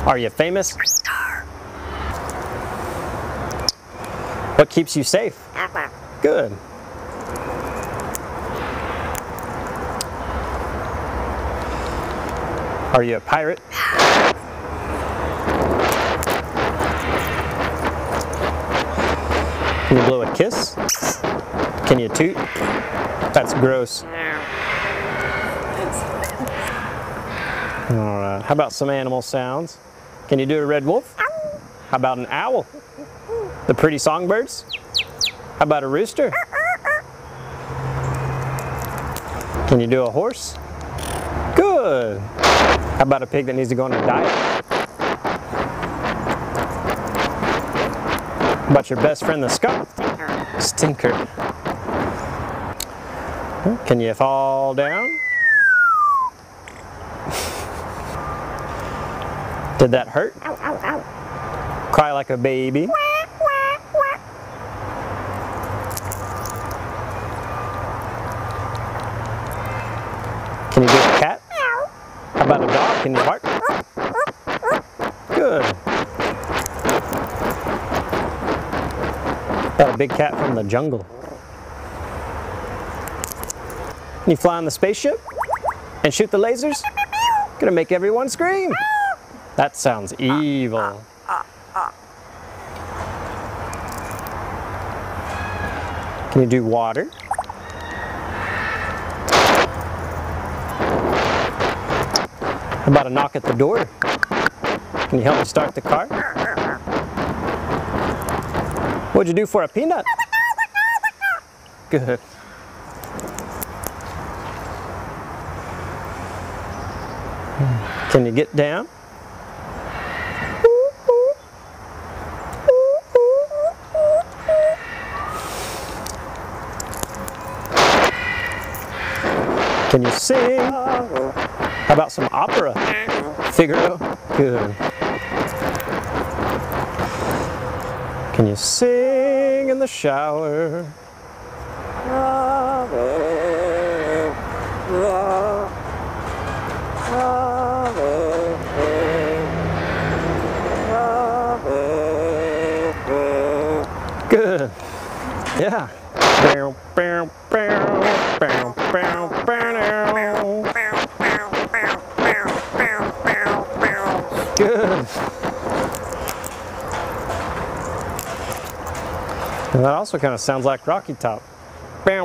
Are you famous? What keeps you safe? Good. Are you a pirate? Can you blow a kiss? Can you toot? That's gross. Alright, how about some animal sounds? Can you do a red wolf? How about an owl? The pretty songbirds? How about a rooster? Can you do a horse? Good. How about a pig that needs to go on a diet? How about your best friend the skunk? Stinker. Can you fall down? Did that hurt? Cry like a baby? Can you do a cat? How about a dog? Can you bark? Good. About a big cat from the jungle. Can you fly on the spaceship and shoot the lasers? Gonna make everyone scream. That sounds evil. Can you do water? How about a knock at the door? Can you help me start the car? What'd you do for a peanut? Good. Can you get down? Can you sing? How about some opera? Figaro? Good. Can you sing in the shower? Good. Yeah. Good. And that also kind of sounds like Rocky Top. Good.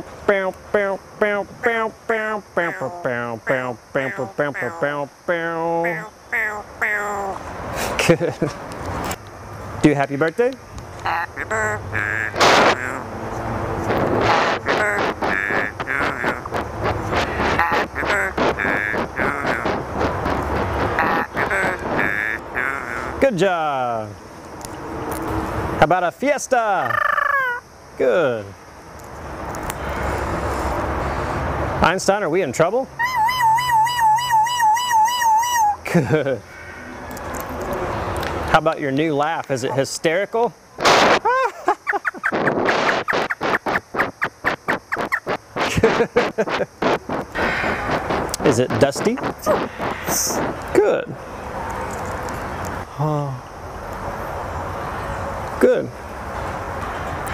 Do you happy birthday? Happy birthday. Good job. How about a fiesta? Good. Einstein, are we in trouble? Good. How about your new laugh? Is it hysterical? Is it dusty? Good. Good.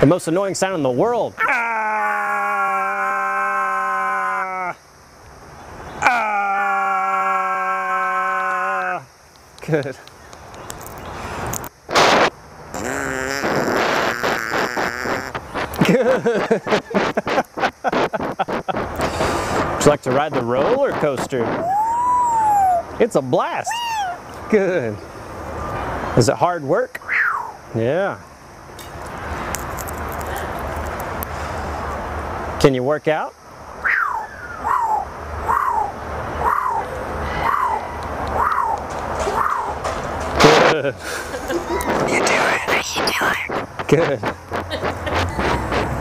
The most annoying sound in the world. Good. Good. Would you like to ride the roller coaster? It's a blast. Good. Is it hard work? Yeah. Can you work out? Good. You do it. You do it. Good.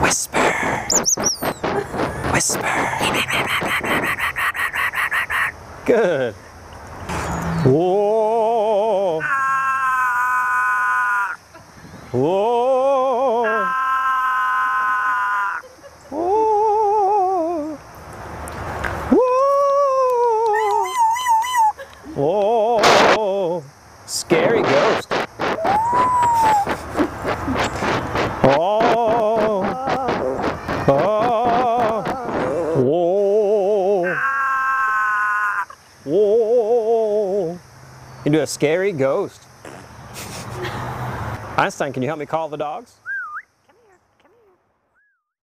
Whisper. Whisper. Good. Whoa. Whoa. Whoa. Whoa. Whoa. scary ghost. Oh. Oh. Whoa. Whoa. You do a scary ghost. Einstein, can you help me call the dogs?